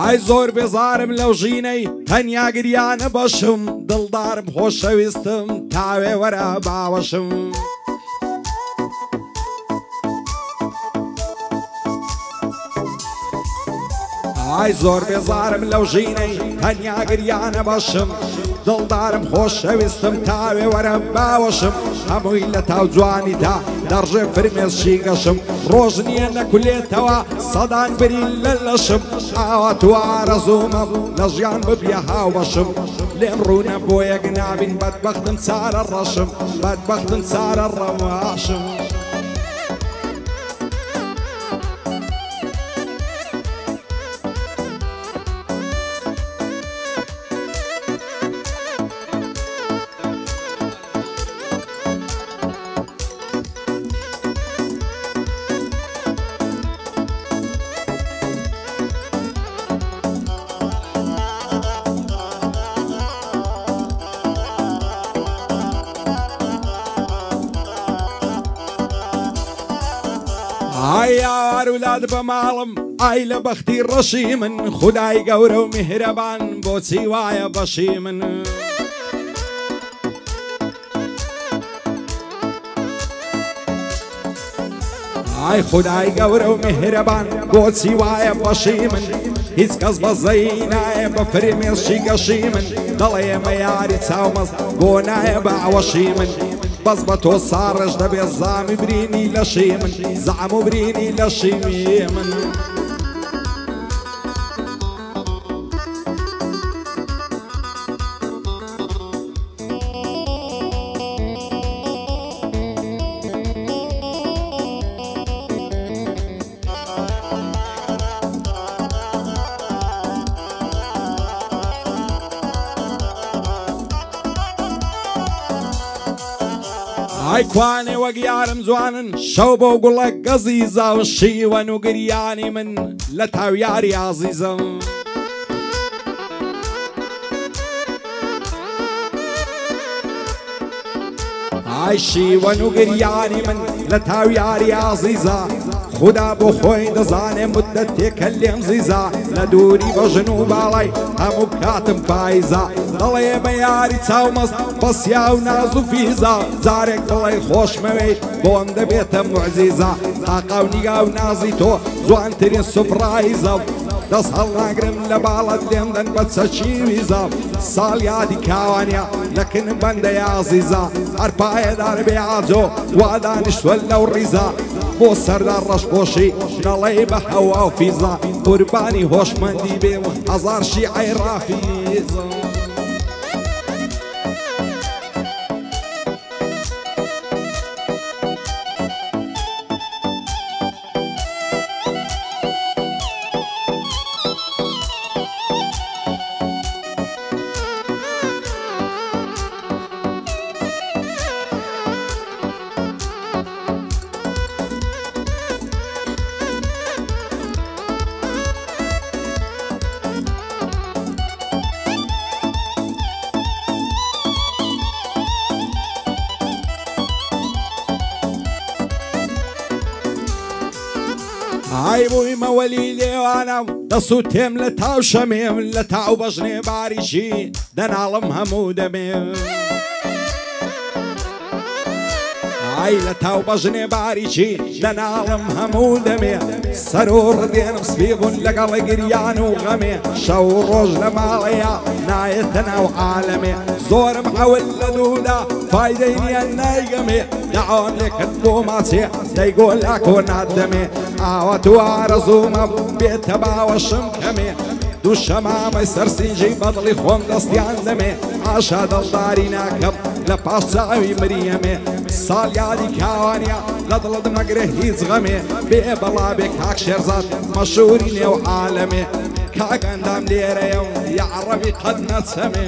ئای زۆر بێزارم لەو ژینەی تەنیا گریانە بەشم دڵدارم خۆشەویستم تاوێ وەرە باوەشم ئای زۆر بێزارم لەو ژینەی تەنیا گریانە بەشم دڵدارم خۆشەویستم تاوێ وەرە باوەشم هەمووی لە تاو جوانیدا دەڕژێ فرمێشی گەشم ڕۆژ نییە نەکولێتەوە سەدان برین لە لەشم ئاوا تو ئارەزوومەم لە ژیان ببیە هاوبەشم لێم ڕوونە بۆ یەک نابین بەدبەختم چارە ڕەشم بەدبەختم چارە ڕەواشم ئای یار ولاد بە ماڵم ئای لە بەختی ڕەشی من خودای گەورە و میهرەبان بۆچی وایە بەشی من ئای خودای گەورە و میهرەبان بۆچی وایە بەشی من هیچ کەس بەزەی نایە بە فرمێشی گەشی من دەڵێ ئێمە یاری چاومەست بۆ نایە بە ئەوەشی من بەس بە تۆ ساڕش دەبێت زامی برینی لەشی من زعم و برینی لەشی من ئای کوانێ وەک یارم جوانن شەو بۆ گوڵە گەزیزە و شیوەن و گریانی من لە تاو یاری عەزیزم ئای شیوەن و گریانی من لە تاو یاری عەزیزە خدا بۆ خۆی دەزانێ مدەت تێکە لێم زیزە لە دووری بەژن و باڵای هەموو کاتم پاییزە دەڵێ ئێمە یاری چاومەست بەسیا و ناز و فیزە جارێک دڵی خۆشمەوەی بۆم دەبێتە موعجیزە تاقا و نیگا و نازی تۆ جوانترین سوپڕایزە دەست هەڵناگرم لە باڵت لێم دەن بە چەچی ویزە ساڵ یادی کاوانیا لەکنم بەندەی عەزیزە هەر پایەدار بێ ئاجۆ وا دانیشتوە لەو ڕیزە بۆ سەردار ڕەشپۆشی نەڵێ بە هەوا و فیزە قوربانی هۆشمەندی بێ و هەزار شیعەی ڕافیزە ئای بوویمە وەلی لێوانم دەسو تێم لە تاو شەمێم لە تاو بەژنێ باریشی دەناڵم هەموو دەمێم ئای لە تاو بەژنێ باریشی دەناڵم هەموو دەمێ سەر و ڕدێنم سپیبوون لەگەڵ گریان و غەمێ شەو ڕۆژ لە ماڵەیە نایەتە ناو عالەمێ زۆرم حەول لە دوودا فایدەی نییە نایگەمێ داوام لێکرد بۆ ماچێ دەیگۆ لاکۆ نادەمێ ئاوا تو ئارەزوومە بێتە باوەشم کەمێ دوو شەمامەی سەرسینجی بەدڵی خۆم دەستیان دەمێ ئاشا دڵداری ناکەم لە پاش چاوی مریەمێ ساڵ یادی کاوانیا لە دڵت مەگرێ هیچ غەمێ بێ بەڵا بێ کاک شێرزاد مەشهوری نێو عالەمێ کاک ئەندام لێرەیە و یاعڕەبی قەت نەچەمێ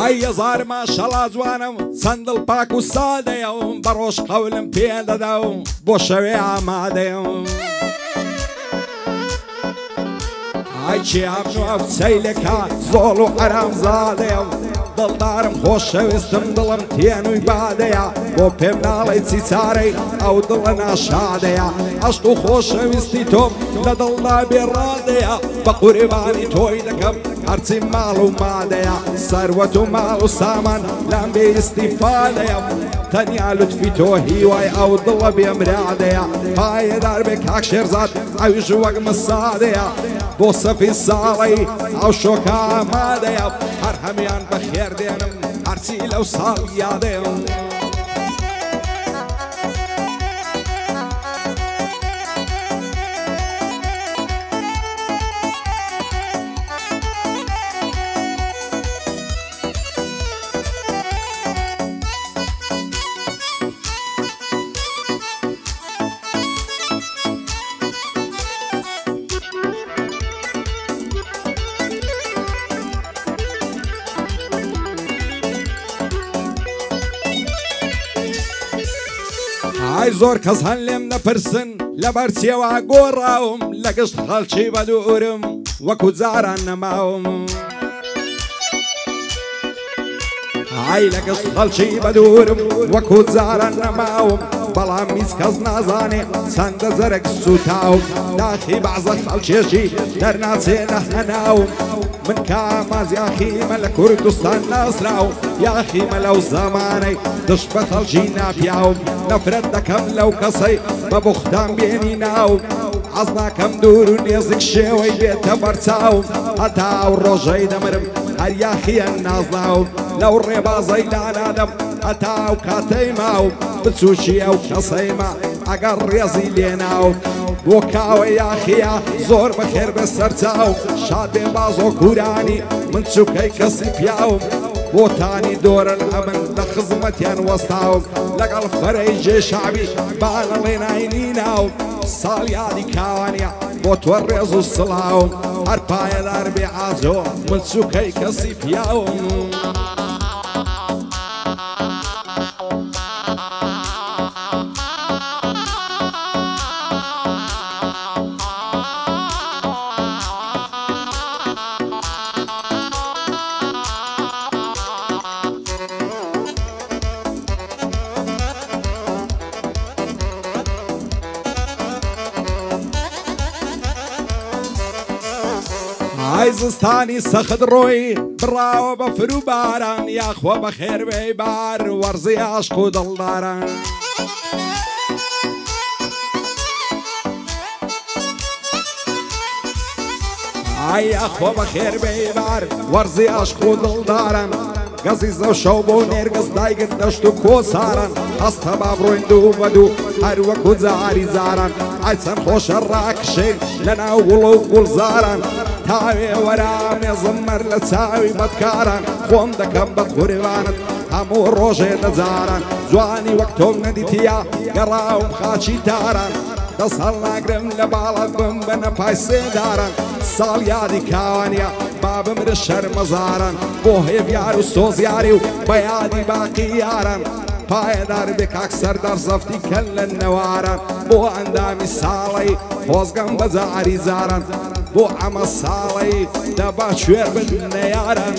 ئای هەزار ماشەڵا جوانم چەند دڵپاک و سادەیە و بەڕۆژ قەولم پێ دەدا و بۆ شەوێ ئامادەیە ئای چیامن و ئەو سەیلەکە زۆڵ و ئەرامزادەیە و دڵدارم خۆشەویستم دڵم تێنووی بادەیە بۆ پێم ناڵێ چی چارەی ئەو دڵە ناشادەیە عەشق و خۆشەویستی تۆم لە دڵدا بێڕادەیە بە قوربانی تۆی دەکەم هەرچی ماڵ و مادەیە سەروەت و ماڵ و سامان لام بێ ئیستیفادەیە تەنیا لوتفی تۆ هیوای ئەو دڵە بێمرادەیە پایەدار بێ کاک شێرزاد ئەویش وەک مسادەیە بۆ سەفی ساڵی ئەو شۆکە ئامادەیە هەر هەمیان بەخێر دێنم هەرچی لەو ساڵ یادێم ئای زۆر کەس هەن لێم نەپرسن لەبەر چێوە گۆڕاوم لە گشت خەڵکی بەدوورم وەکو جاران نەماوم ئای لە گشت خەڵکی بەدوورم وەکو جاران نەماوم بەڵام هیچ کەس نازانێ چەندە جەرەک سوتاوم داخی بەعزە خەڵکێکی دەرناچێنە هەناوم من کاماز یاخیمە لە کوردستان ناسراوم یاخیمە لەو زەمانەی دشت بە خەڵکی ناپیاوم نەفرەت دەکەم لەو کەسەی بە بوختان بێنی ناوم حەز ناکەم دوور و نێزێک شێوەی بێتە بەرچاوم هەتا ئەو ڕۆژەی دەمرم هەر یاخیە نازناوم لەو ڕێبازەی لانادەم هەتا ئەو کاتەی ماوم بچووکی ئەو کەسەیمە ئەگەر ڕێزی لێناوم بۆ کاوە یاخیە زۆر بەخێر بە سەرچاوم شاد بێ بازۆ کورانی من چووکەی کەسی پیاوم بۆتانی دۆرن ئەمن لە خزمەتیان وەستاوم لەگەڵ فەرەی جێشعبی باڵەڵێ ناینی ناوم ساڵ یادی کاوانە بۆ تۆ ڕێز و سڵاوم هەر پایەدار بێ ئازۆ من چووکەی کەسی پیاوم ئای زستانی سەخت ڕۆی بڕاوە بە فرو باران یاخوا بە خێربەی بار وەرزی عاشق و دڵداران ئای یاخوا بە خێربەی بار وەرزی عاشق و دڵداران گەزی زە شەو بۆ نێرگەز دایگت دەشت و کۆساران هەستە با بڕۆین دوو بە دوو هەر وەکو جاری زاران ئای چەند خۆشە ڕاکشێن لە ناو گوڵ و گوڵزاران تاوێ وەرامێ زمەر لە چاوی بەدکاران خۆم دەکەم بە قوربانت هەموو ڕۆژێ دەجاران جوانی وەک تۆم نەدیتیا گەڕاوم خاچی تاران دەست هەڵ ناگرم لە باڵات بم بەنە پای سێداران ساڵ یادی کاوانە با بمرە شەرمەزاران بۆ هێڤیار و سۆزیاری و بە یادی باقی یاران پایەدار بێ کاک سەردار زەفتی کەن لە نەواران بۆ ئەندامی ساڵی خۆزگەم بە جاری زاران بۆ ئەمە ساڵی دەبا کوێر بن نەیاران